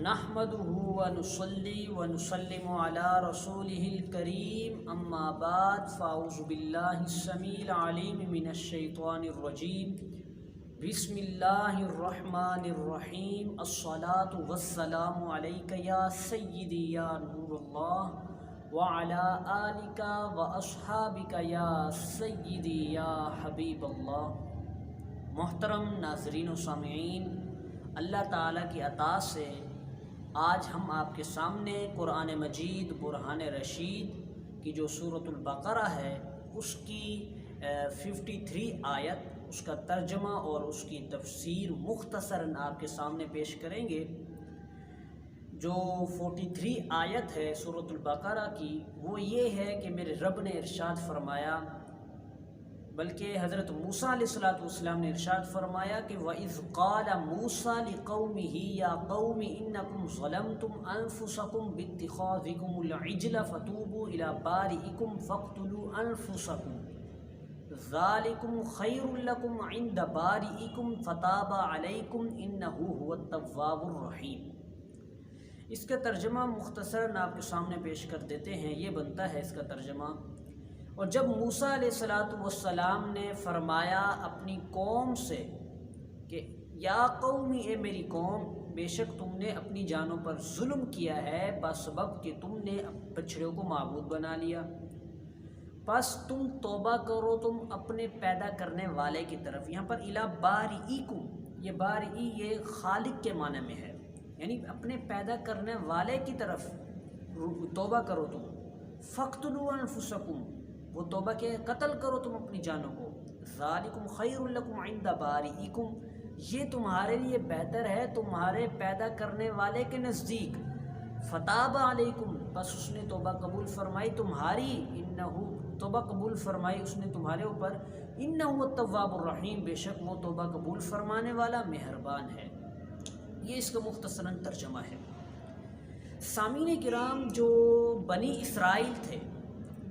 نحمده ونصلي ونسلم على رسوله الكريم اما بعد فاعوذ بالله السميع العليم من الشيطان الرجيم بسم الله الرحمن الرحيم الصلاة والسلام عليك يا سيدي يا نور الله وعلى آلك وأصحابك يا سيدي يا حبيب الله۔ محترم ناظرین و سامعین، اللہ تعالیٰ کی عطا سے آج ہم آپ کے سامنے قرآن مجید برہان رشید کی جو سورۃ البقرہ ہے اس کی 53 آیت، اس کا ترجمہ اور اس کی تفسیر مختصراً آپ کے سامنے پیش کریں گے۔ جو 43 آیت ہے سورۃ البقرہ کی وہ یہ ہے کہ میرے رب نے ارشاد فرمایا، بلکہ حضرت موسیٰ علیہ السلام نے ارشاد فرمایا کہ وَإِذْ قَالَ مُوسَىٰ لِقَوْمِهِ يَا قَوْمِ إِنَّكُمْ ظَلَمْتُمْ أَنفُسَكُمْ بِاتِّخَاذِكُمُ الْعِجْلَ فَتُوبُوا إِلَىٰ بَارِئِكُمْ فَاقْتُلُوا أَنفُسَكُمْ ذَٰلِكُمْ خَيْرٌ لَكُمْ عِندَ بَارِئِكُمْ فَتَابَ عَلَيْكُمْ إِنَّهُ هُوَ التَّوَّابُ الرَّحِيمُ۔ اس کا ترجمہ مختصراً آپ کے سامنے پیش کر دیتے ہیں۔ یہ بنتا ہے اس کا ترجمہ، اور جب موسیٰ علیہ السلام نے فرمایا اپنی قوم سے کہ یا قومی، اے میری قوم، بے شک تم نے اپنی جانوں پر ظلم کیا ہے بسبب کہ تم نے بچڑوں کو معبود بنا لیا، پس تم توبہ کرو تم اپنے پیدا کرنے والے کی طرف۔ یہاں پر الی بارئکم، یہ بارئی یہ خالق کے معنی میں ہے، یعنی اپنے پیدا کرنے والے کی طرف توبہ کرو تم۔ فاقتلوا انفسکم، وہ توبہ کے قتل کرو تم اپنی جانوں کو۔ ذالکم خیر لکم عند بارئکم، یہ تمہارے لیے بہتر ہے تمہارے پیدا کرنے والے کے نزدیک۔ فتاب علیکم، بس اس نے توبہ قبول فرمائی تمہاری، انہو توبہ قبول فرمائی اس نے تمہارے اوپر، انہو التواب الرحیم، بے شک وہ توبہ قبول فرمانے والا مہربان ہے۔ یہ اس کا مختصراً ترجمہ ہے۔ سامعین کرام، جو بنی اسرائیل تھے،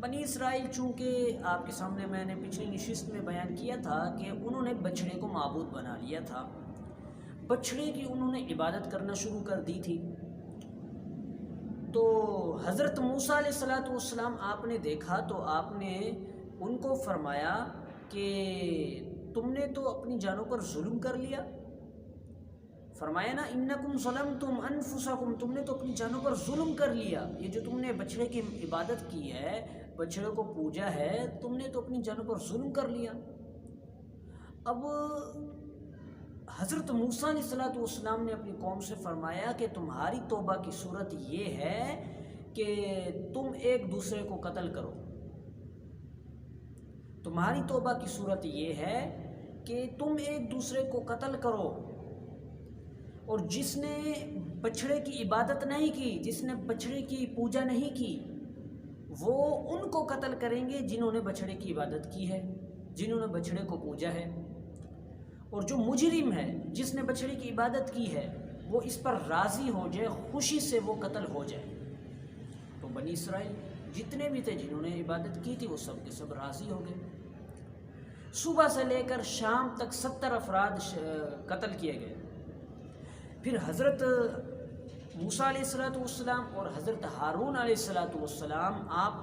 بنی اسرائیل چونکہ آپ کے سامنے میں نے پچھلی نشست میں بیان کیا تھا کہ انہوں نے بچھڑے کو معبود بنا لیا تھا، بچھڑے کی انہوں نے عبادت کرنا شروع کر دی تھی۔ تو حضرت موسیٰ علیہ السلام آپ نے دیکھا تو آپ نے ان کو فرمایا کہ تم نے تو اپنی جانوں پر ظلم کر لیا، فرمایا نا انکم ظلمتم انفسکم، تم نے تو اپنی جانوں پر ظلم کر لیا۔ یہ جو تم نے بچڑے کی عبادت کی ہے، بچڑے کو پوجا ہے، تم نے تو اپنی جانوں پر ظلم کر لیا۔ اب حضرت موسیٰ علیہ السلام نے اپنی قوم سے فرمایا کہ تمہاری توبہ کی صورت یہ ہے کہ تم ایک دوسرے کو قتل کرو۔ تمہاری توبہ کی صورت یہ ہے کہ تم ایک دوسرے کو قتل کرو، اور جس نے بچھڑے کی عبادت نہیں کی، جس نے بچھڑے کی پوجا نہیں کی، وہ ان کو قتل کریں گے جنہوں نے بچھڑے کی عبادت کی ہے، جنہوں نے بچھڑے کو پوجا ہے۔ اور جو مجرم ہے، جس نے بچھڑے کی عبادت کی ہے، وہ اس پر راضی ہو جائے، خوشی سے وہ قتل ہو جائے۔ تو بنی اسرائیل جتنے بھی تھے جنہوں نے عبادت کی تھی، وہ سب کے سب راضی ہو گئے۔ صبح سے لے کر شام تک 70 افراد قتل کیے گئے۔ پھر حضرت موسیٰ علیہ السلام اور حضرت ہارون علیہ السلام آپ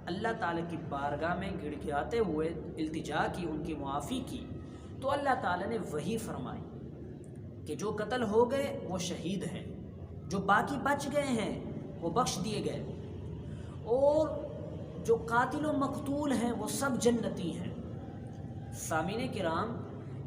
اللہ تعالیٰ کی بارگاہ میں گڑ گڑاتے ہوئے التجا کی، ان کی معافی کی، تو اللہ تعالیٰ نے وہی فرمائی کہ جو قتل ہو گئے وہ شہید ہیں، جو باقی بچ گئے ہیں وہ بخش دیے گئے، اور جو قاتل و مقتول ہیں وہ سب جنتی ہیں۔ سامعین کرام،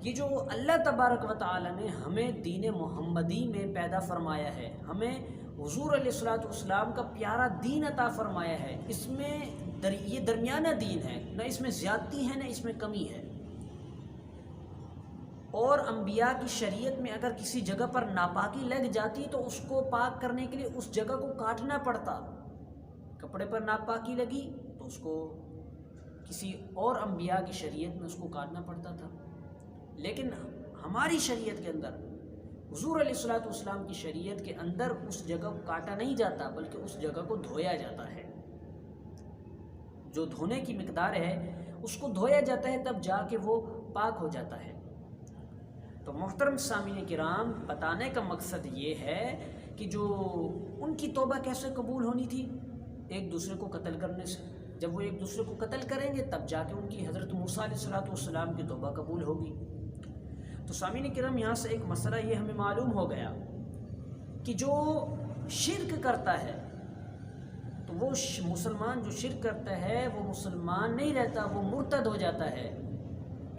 یہ جو اللہ تبارک و تعالی نے ہمیں دین محمدی میں پیدا فرمایا ہے، ہمیں حضور علیہ السلام کا پیارا دین عطا فرمایا ہے، اس میں یہ درمیانہ دین ہے، نہ اس میں زیادتی ہے نہ اس میں کمی ہے۔ اور انبیاء کی شریعت میں اگر کسی جگہ پر ناپاکی لگ جاتی تو اس کو پاک کرنے کے لیے اس جگہ کو کاٹنا پڑتا۔ کپڑے پر ناپاکی لگی تو اس کو کسی اور انبیاء کی شریعت میں اس کو کاٹنا پڑتا تھا، لیکن ہماری شریعت کے اندر، حضور علیہ السلام کی شریعت کے اندر اس جگہ کو کاٹا نہیں جاتا، بلکہ اس جگہ کو دھویا جاتا ہے۔ جو دھونے کی مقدار ہے اس کو دھویا جاتا ہے، تب جا کے وہ پاک ہو جاتا ہے۔ تو محترم سامعین کرام، بتانے کا مقصد یہ ہے کہ جو ان کی توبہ کیسے قبول ہونی تھی؟ ایک دوسرے کو قتل کرنے سے۔ جب وہ ایک دوسرے کو قتل کریں گے تب جا کے ان کی حضرت موسیٰ علیہ السلام کی توبہ قبول ہوگی۔ تو سامعین کرام، یہاں سے ایک مسئلہ یہ ہمیں معلوم ہو گیا کہ جو شرک کرتا ہے تو وہ مسلمان جو شرک کرتا ہے وہ مسلمان نہیں رہتا، وہ مرتد ہو جاتا ہے،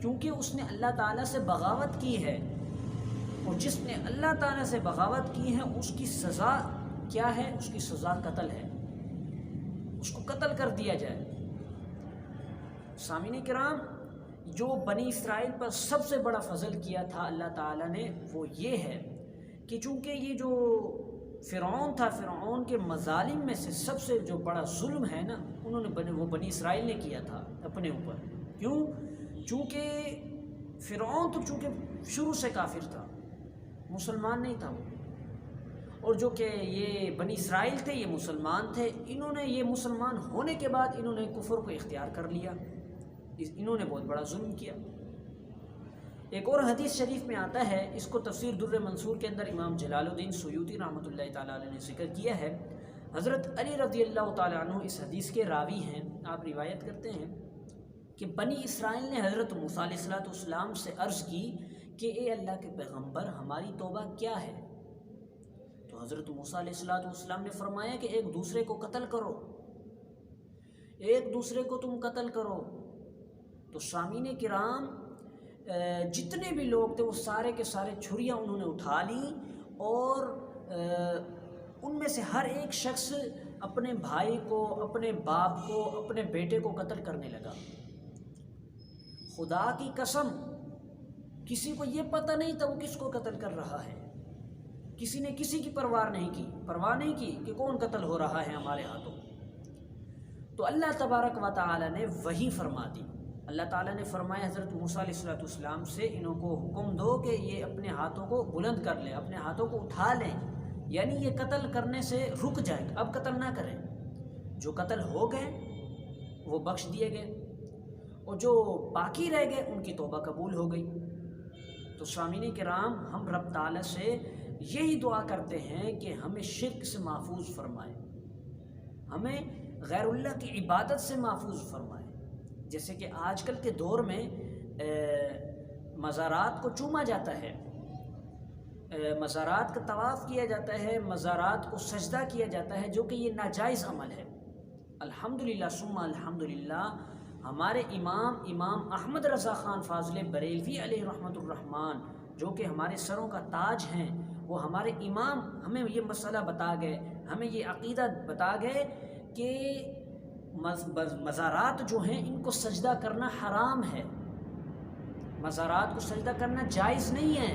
کیونکہ اس نے اللہ تعالیٰ سے بغاوت کی ہے۔ اور جس نے اللہ تعالیٰ سے بغاوت کی ہے اس کی سزا کیا ہے؟ اس کی سزا قتل ہے، اس کو قتل کر دیا جائے۔ سامعین کرام، جو بنی اسرائیل پر سب سے بڑا فضل کیا تھا اللہ تعالیٰ نے، وہ یہ ہے کہ چونکہ یہ جو فرعون تھا، فرعون کے مظالم میں سے سب سے جو بڑا ظلم ہے نا، وہ بنی اسرائیل نے کیا تھا اپنے اوپر۔ کیوں؟ چونکہ فرعون تو چونکہ شروع سے کافر تھا، مسلمان نہیں تھا وہ، اور جو کہ یہ بنی اسرائیل تھے یہ مسلمان تھے۔ انہوں نے یہ مسلمان ہونے کے بعد انہوں نے کفر کو اختیار کر لیا، انہوں نے بہت بڑا ظلم کیا۔ ایک اور حدیث شریف میں آتا ہے، اس کو تفسیر در منصور کے اندر امام جلال الدین سیوطی رحمۃ اللہ تعالیٰ علیہ نے ذکر کیا ہے۔ حضرت علی رضی اللہ تعالیٰ عنہ اس حدیث کے راوی ہیں۔ آپ روایت کرتے ہیں کہ بنی اسرائیل نے حضرت موسیٰ علیہ السلام سے عرض کی کہ اے اللہ کے پیغمبر، ہماری توبہ کیا ہے؟ تو حضرت موسیٰ علیہ السلام نے فرمایا کہ ایک دوسرے کو قتل کرو، ایک دوسرے کو تم قتل کرو۔ تو سامعین کرام، جتنے بھی لوگ تھے وہ سارے کے سارے چھریاں انہوں نے اٹھا لیں، اور ان میں سے ہر ایک شخص اپنے بھائی کو، اپنے باپ کو، اپنے بیٹے کو قتل کرنے لگا۔ خدا کی قسم، کسی کو یہ پتہ نہیں تھا وہ کس کو قتل کر رہا ہے، کسی نے کسی کی پرواہ نہیں کی کہ کون قتل ہو رہا ہے ہمارے ہاتھوں۔ تو اللہ تبارک و تعالی نے وحی فرما دی۔ اللہ تعالیٰ نے فرمایا حضرت موسیٰ علیہ السلام سے، انہوں کو حکم دو کہ یہ اپنے ہاتھوں کو بلند کر لیں، اپنے ہاتھوں کو اٹھا لیں، یعنی یہ قتل کرنے سے رک جائیں، اب قتل نہ کریں۔ جو قتل ہو گئے وہ بخش دیے گئے، اور جو باقی رہ گئے ان کی توبہ قبول ہو گئی۔ تو سامعین کرام، ہم رب تعالیٰ سے یہی دعا کرتے ہیں کہ ہمیں شرک سے محفوظ فرمائے، ہمیں غیر اللہ کی عبادت سے محفوظ فرمائے۔ جیسے کہ آج کل کے دور میں مزارات کو چوما جاتا ہے، مزارات کا طواف کیا جاتا ہے، مزارات کو سجدہ کیا جاتا ہے، جو کہ یہ ناجائز عمل ہے۔ الحمدللہ ثم الحمدللہ، ہمارے امام احمد رضا خان فاضل بریلوی علیہ رحمۃ الرحمن، جو کہ ہمارے سروں کا تاج ہیں، وہ ہمارے امام ہمیں یہ مسئلہ بتا گئے، ہمیں یہ عقیدہ بتا گئے کہ مزارات جو ہیں ان کو سجدہ کرنا حرام ہے، مزارات کو سجدہ کرنا جائز نہیں ہے،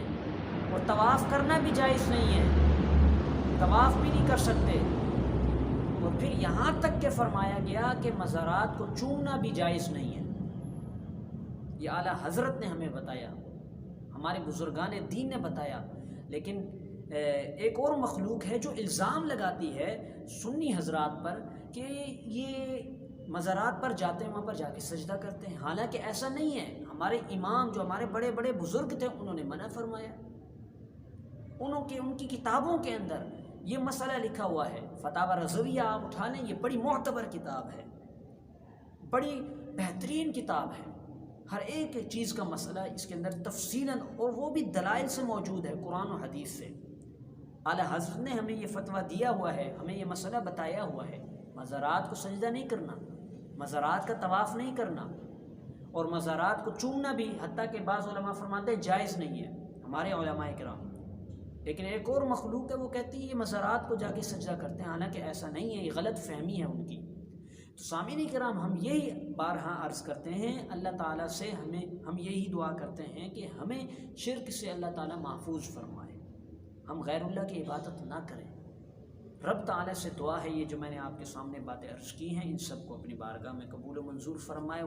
اور طواف کرنا بھی جائز نہیں ہے، طواف بھی نہیں کر سکتے۔ اور پھر یہاں تک کہ فرمایا گیا کہ مزارات کو چومنا بھی جائز نہیں ہے۔ یہ اعلیٰ حضرت نے ہمیں بتایا، ہمارے بزرگان دین نے بتایا۔ لیکن ایک اور مخلوق ہے جو الزام لگاتی ہے سنی حضرات پر کہ یہ مزارات پر جاتے ہیں، وہاں پر جا کے سجدہ کرتے ہیں، حالانکہ ایسا نہیں ہے۔ ہمارے امام جو ہمارے بڑے بڑے بزرگ تھے انہوں نے منع فرمایا، ان کی کتابوں کے اندر یہ مسئلہ لکھا ہوا ہے۔ فتاوی رضویہ آپ اٹھا لیں، یہ بڑی معتبر کتاب ہے، بڑی بہترین کتاب ہے، ہر ایک چیز کا مسئلہ اس کے اندر تفصیلاً، اور وہ بھی دلائل سے موجود ہے، قرآن و حدیث سے۔ اعلیٰ حضرت نے ہمیں یہ فتویٰ دیا ہوا ہے، ہمیں یہ مسئلہ بتایا ہوا ہے، مزارات کو سجدہ نہیں کرنا، مزارات کا طواف نہیں کرنا، اور مزارات کو چومنا بھی، حتیٰ کہ بعض علماء فرماتے ہیں جائز نہیں ہے، ہمارے علماء کرام۔ لیکن ایک اور مخلوق ہے وہ کہتی ہے یہ مزارات کو جا کے سجدہ کرتے ہیں، حالانکہ ایسا نہیں ہے، یہ غلط فہمی ہے ان کی۔ تو سامعین کرام، ہم یہی بارہا عرض کرتے ہیں اللہ تعالیٰ سے، ہم یہی دعا کرتے ہیں کہ ہمیں شرک سے اللہ تعالیٰ محفوظ فرمائے، ہم غیر اللہ کی عبادت نہ کریں۔ رب تعالیٰ سے دعا ہے یہ جو میں نے آپ کے سامنے باتیں عرض کی ہیں، ان سب کو اپنی بارگاہ میں قبول و منظور فرمائے۔